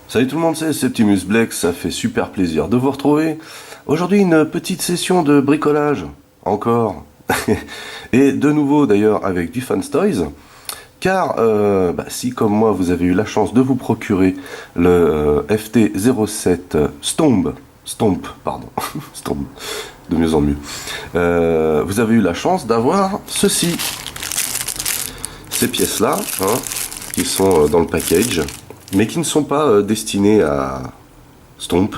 Salut tout le monde, c'est Septimus Black, ça fait super plaisir de vous retrouver. Aujourd'hui une petite session de bricolage, encore. Et de nouveau d'ailleurs avec du Fans Toys. Car si comme moi vous avez eu la chance de vous procurer le FT07 Stomp, pardon, Stomp, de mieux en mieux, vous avez eu la chance d'avoir ceci. Ces pièces-là, qui sont dans le package, mais qui ne sont pas destinées à Stomp,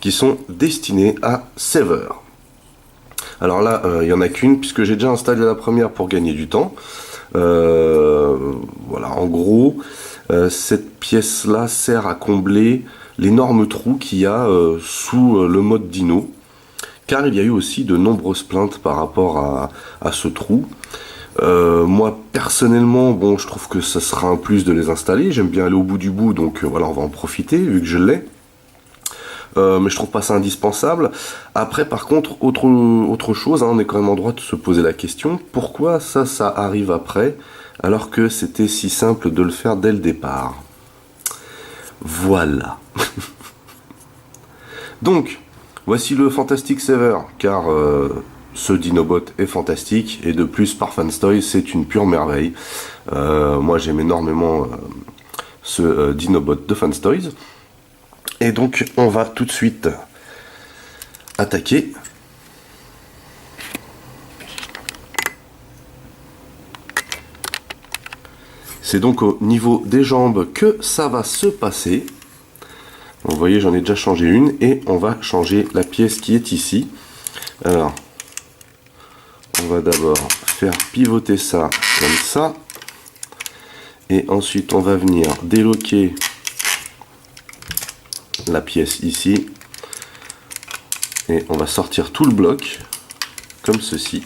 qui sont destinées à Sever. Alors là, il n'y en a qu'une, puisque j'ai déjà installé la première pour gagner du temps. Voilà, en gros, cette pièce-là sert à combler l'énorme trou qu'il y a sous le mode Dino, car il y a eu aussi de nombreuses plaintes par rapport à ce trou. Moi personnellement, bon, je trouve que ça sera un plus de les installer. J'aime bien aller au bout du bout, donc voilà, on va en profiter vu que je l'ai. Mais je trouve pas ça indispensable. Après, par contre, autre chose, on est quand même en droit de se poser la question, pourquoi ça arrive après, alors que c'était si simple de le faire dès le départ. Voilà. Donc, voici le Fantastic Sever, car ce Dinobot est fantastique, et de plus par Fans Toys, c'est une pure merveille. Moi j'aime énormément ce Dinobot de Fans Toys. Et donc on va tout de suite attaquer. C'est donc au niveau des jambes que ça va se passer. Vous voyez, j'en ai déjà changé une, et on va changer la pièce qui est ici. Alors, on va d'abord faire pivoter ça comme ça, et ensuite on va venir déloquer la pièce ici, et on va sortir tout le bloc comme ceci.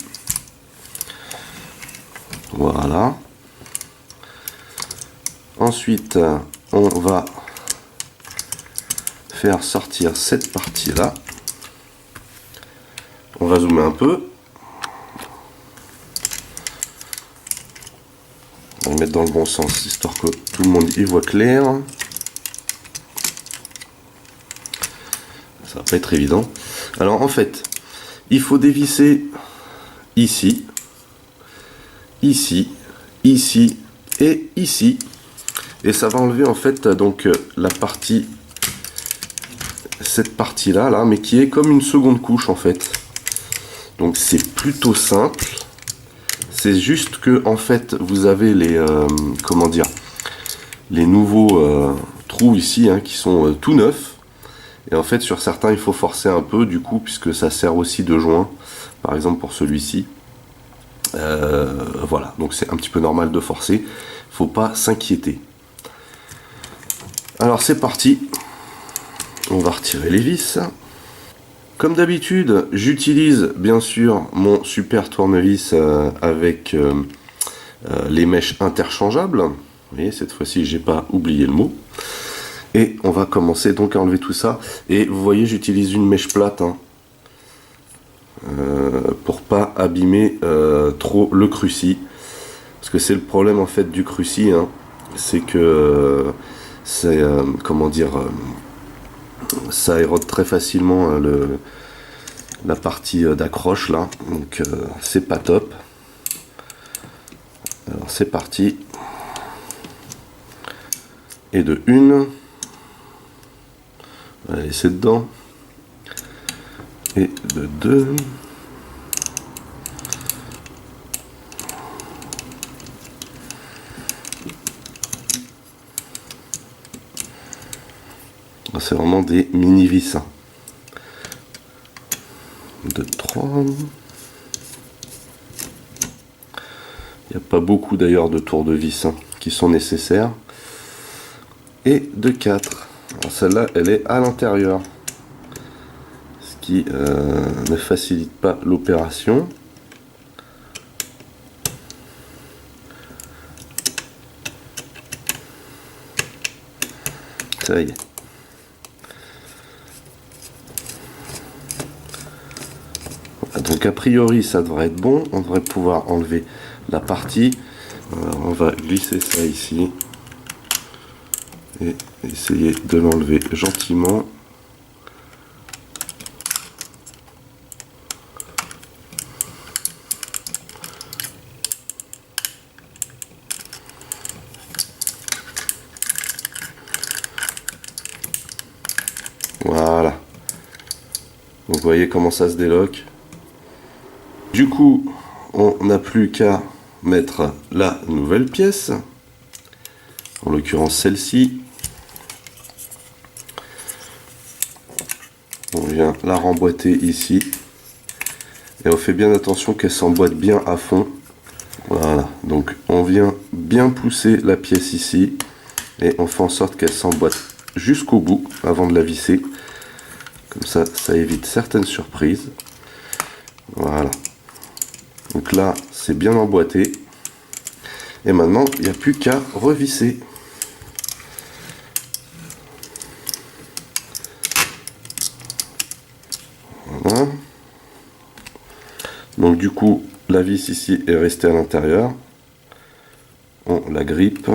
Voilà. Ensuite on va faire sortir cette partie là. On va zoomer un peu. On va le mettre dans le bon sens, histoire que tout le monde y voit clair. Ça va pas être évident. Alors en fait, il faut dévisser ici, ici, ici et ici. Et ça va enlever en fait donc la partie, cette partie là, mais qui est comme une seconde couche en fait. Donc c'est plutôt simple. C'est juste que en fait vous avez les comment dire, les nouveaux trous ici qui sont tout neufs, et en fait sur certains il faut forcer un peu du coup, puisque ça sert aussi de joint, par exemple pour celui-ci. Voilà, donc c'est un petit peu normal de forcer, faut pas s'inquiéter. Alors c'est parti, on va retirer les vis. Comme d'habitude, j'utilise bien sûr mon super tournevis avec les mèches interchangeables. Vous voyez, cette fois-ci, j'ai pas oublié le mot. Et on va commencer donc à enlever tout ça. Et vous voyez, j'utilise une mèche plate pour pas abîmer trop le cruci. Parce que c'est le problème en fait du cruci, c'est que c'est comment dire, ça érode très facilement la partie d'accroche là, donc c'est pas top. Alors c'est parti, et de une, on va laisser dedans, et de deux, c'est vraiment des mini vis. De 3. Il n'y a pas beaucoup d'ailleurs de tours de vis qui sont nécessaires. Et de 4. Celle-là, elle est à l'intérieur, ce qui ne facilite pas l'opération. Ça y est. Donc a priori ça devrait être bon, on devrait pouvoir enlever la partie. On va glisser ça ici. Et essayez de l'enlever gentiment. Voilà. Vous voyez comment ça se déloque. Du coup, on n'a plus qu'à mettre la nouvelle pièce. En l'occurrence celle-ci. On vient la remboîter ici. Et on fait bien attention qu'elle s'emboîte bien à fond. Voilà. Donc on vient bien pousser la pièce ici. Et on fait en sorte qu'elle s'emboîte jusqu'au bout avant de la visser. Comme ça, ça évite certaines surprises. Voilà. Donc là, c'est bien emboîté. Et maintenant, il n'y a plus qu'à revisser. Voilà. Donc du coup, la vis ici est restée à l'intérieur. On la grippe.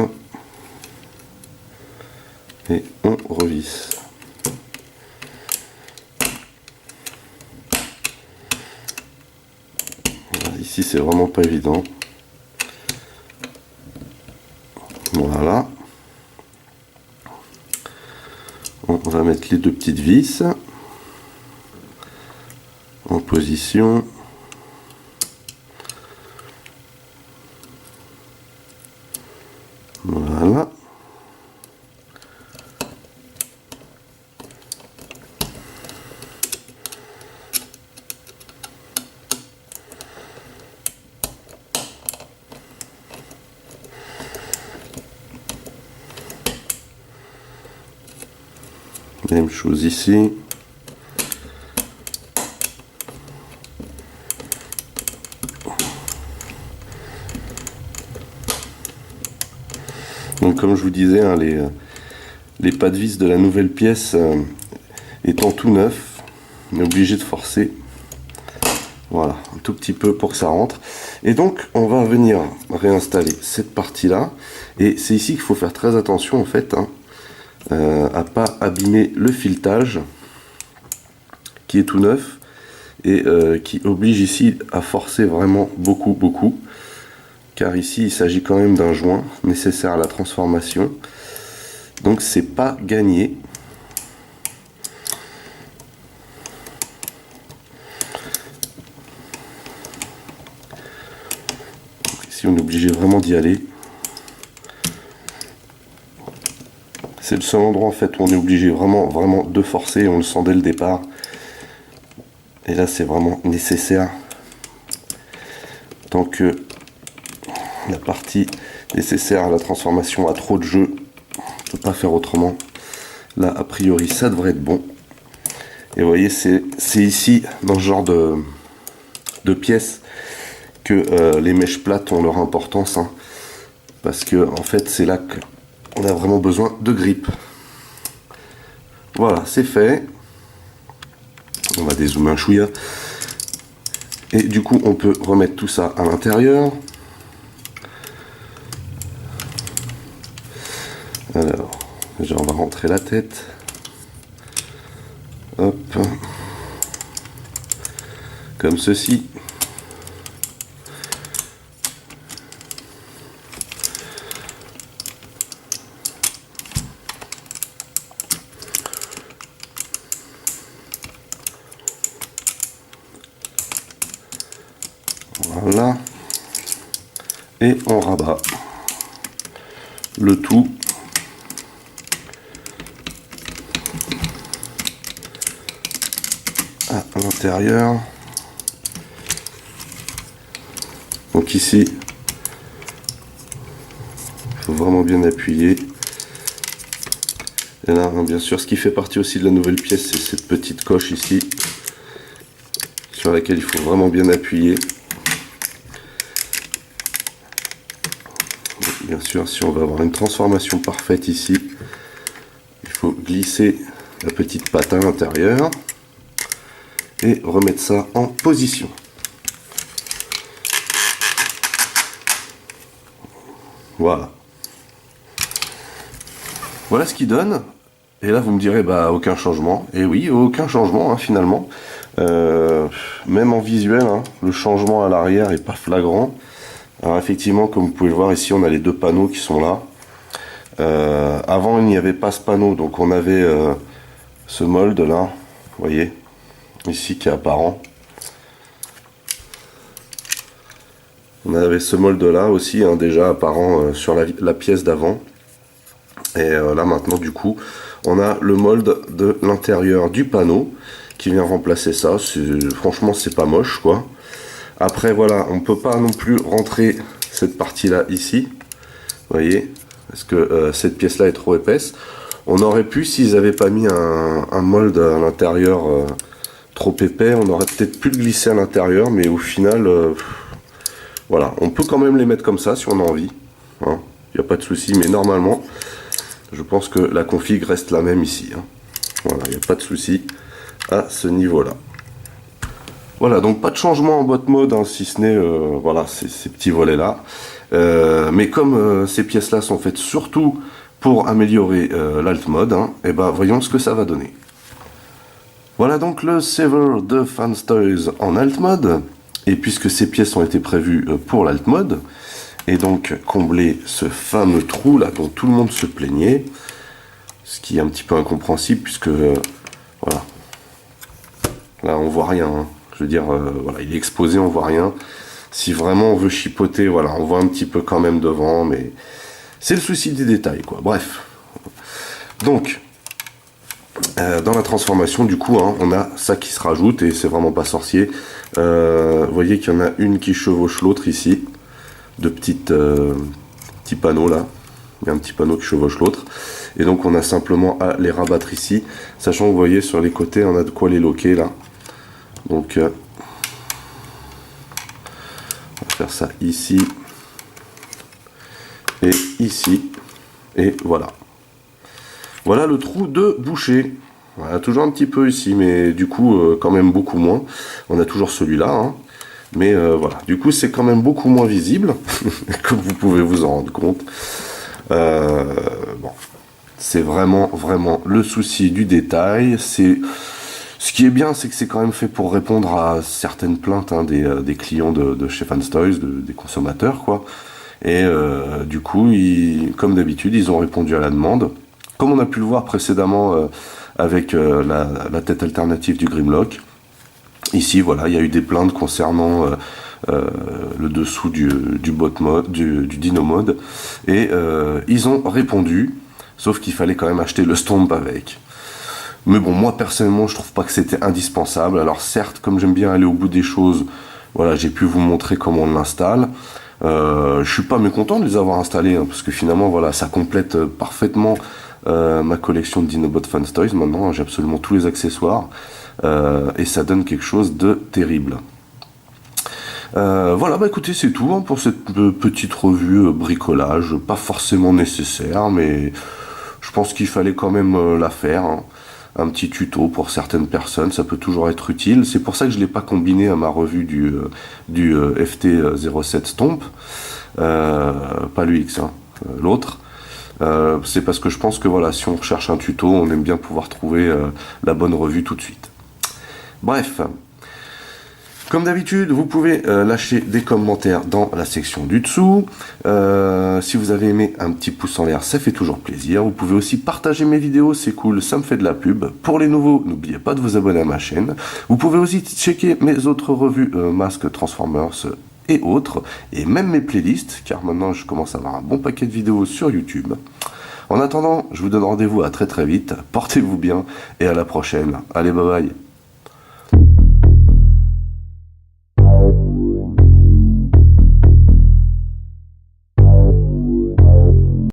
Et on revisse. Voilà, ici, c'est vraiment pas évident. Voilà. On va mettre les deux petites vis en position. Voilà. Même chose ici. Donc comme je vous disais, hein, les pas de vis de la nouvelle pièce étant tout neuf, on est obligé de forcer. Voilà, un tout petit peu pour que ça rentre. Et donc on va venir réinstaller cette partie-là. Et c'est ici qu'il faut faire très attention en fait, hein, à pas abîmer le filetage qui est tout neuf et qui oblige ici à forcer vraiment beaucoup, car ici il s'agit quand même d'un joint nécessaire à la transformation, donc c'est pas gagné. Donc ici on est obligé vraiment d'y aller. C'est le seul endroit en fait où on est obligé vraiment de forcer, on le sent dès le départ. Et là c'est vraiment nécessaire. Tant que la partie nécessaire à la transformation a trop de jeu, on ne peut pas faire autrement. Là a priori ça devrait être bon. Et vous voyez, c'est ici dans ce genre de pièces que les mèches plates ont leur importance, hein, parce que en fait c'est là qu'on a vraiment besoin de grippe. Voilà, c'est fait. On va dézoomer un chouïa. Et du coup, on peut remettre tout ça à l'intérieur. Alors, déjà, on va rentrer la tête. Hop. Comme ceci. Voilà. Et on rabat le tout. À l'intérieur. Donc ici, il faut vraiment bien appuyer. Et là, bien sûr, ce qui fait partie aussi de la nouvelle pièce, c'est cette petite coche ici, sur laquelle il faut vraiment bien appuyer. Bien sûr, si on veut avoir une transformation parfaite ici, il faut glisser la petite patte à l'intérieur et remettre ça en position. Voilà. Voilà ce qu'il donne. Et là, vous me direz, bah, aucun changement. Et oui, aucun changement, hein, finalement. Même en visuel, hein, le changement à l'arrière est pas flagrant. Alors effectivement, comme vous pouvez le voir ici, on a les deux panneaux qui sont là. Avant, il n'y avait pas ce panneau, donc on avait ce mold là, vous voyez, ici qui est apparent. On avait ce mold là aussi, hein, déjà apparent sur la pièce d'avant. Et là maintenant, du coup, on a le mold de l'intérieur du panneau qui vient remplacer ça. Franchement, c'est pas moche, quoi. Après, voilà, on peut pas non plus rentrer cette partie-là ici, vous voyez, parce que cette pièce-là est trop épaisse. On aurait pu, s'ils n'avaient pas mis un mold à l'intérieur trop épais, on aurait peut-être pu le glisser à l'intérieur, mais au final, voilà, on peut quand même les mettre comme ça si on a envie. Hein. Il n'y a pas de souci, mais normalement, je pense que la config reste la même ici. Hein. Voilà, il n'y a pas de souci à ce niveau-là. Voilà, donc pas de changement en boîte mode, hein, si ce n'est voilà, ces petits volets-là. Mais comme ces pièces-là sont faites surtout pour améliorer l'alt mode, hein, et ben voyons ce que ça va donner. Voilà donc le saver de Fanstoys en alt mode. Et puisque ces pièces ont été prévues pour l'alt mode, et donc combler ce fameux trou là dont tout le monde se plaignait, ce qui est un petit peu incompréhensible puisque voilà, là on voit rien, hein. Je veux dire, voilà, il est exposé, on voit rien. Si vraiment on veut chipoter, voilà, on voit un petit peu quand même devant, mais c'est le souci des détails, quoi. Bref. Donc, dans la transformation, du coup, hein, on a ça qui se rajoute, et c'est vraiment pas sorcier. Vous voyez qu'il y en a une qui chevauche l'autre ici. Deux petits panneaux là. Il y a un petit panneau qui chevauche l'autre. Et donc on a simplement à les rabattre ici. Sachant que vous voyez sur les côtés, on a de quoi les loquer là. Donc, on va faire ça ici et ici. Et voilà. Voilà le trou de boucher. Voilà, toujours un petit peu ici, mais du coup, quand même beaucoup moins. On a toujours celui-là, hein. Mais voilà, du coup, c'est quand même beaucoup moins visible, comme vous pouvez vous en rendre compte. Bon, c'est vraiment le souci du détail. Ce qui est bien, c'est que c'est quand même fait pour répondre à certaines plaintes, hein, des clients de chez Fanstoys, des consommateurs, quoi. Et du coup, comme d'habitude, ils ont répondu à la demande. Comme on a pu le voir précédemment avec la tête alternative du Grimlock. Ici, voilà, il y a eu des plaintes concernant le dessous du Dino Mode. Et ils ont répondu, sauf qu'il fallait quand même acheter le Stomp avec. Mais bon, moi personnellement, je trouve pas que c'était indispensable. Alors certes, comme j'aime bien aller au bout des choses, voilà, j'ai pu vous montrer comment on l'installe. Je suis pas mécontent de les avoir installés, hein, parce que finalement, voilà, ça complète parfaitement ma collection de Dinobot Fanstoys. Maintenant, j'ai absolument tous les accessoires, et ça donne quelque chose de terrible. Voilà, bah écoutez, c'est tout, hein, pour cette petite revue bricolage, pas forcément nécessaire, mais je pense qu'il fallait quand même la faire, hein. Un petit tuto pour certaines personnes, ça peut toujours être utile. C'est pour ça que je ne l'ai pas combiné à ma revue du FT07 Stomp, pas l'UX, hein, l'autre. C'est parce que je pense que voilà, si on recherche un tuto, on aime bien pouvoir trouver la bonne revue tout de suite. Bref, comme d'habitude, vous pouvez lâcher des commentaires dans la section du dessous. Si vous avez aimé, un petit pouce en l'air, ça fait toujours plaisir. Vous pouvez aussi partager mes vidéos, c'est cool, ça me fait de la pub. Pour les nouveaux, n'oubliez pas de vous abonner à ma chaîne. Vous pouvez aussi checker mes autres revues Mask, Transformers et autres, et même mes playlists, car maintenant je commence à avoir un bon paquet de vidéos sur YouTube. En attendant, je vous donne rendez-vous à très vite, portez-vous bien, et à la prochaine. Allez, bye bye.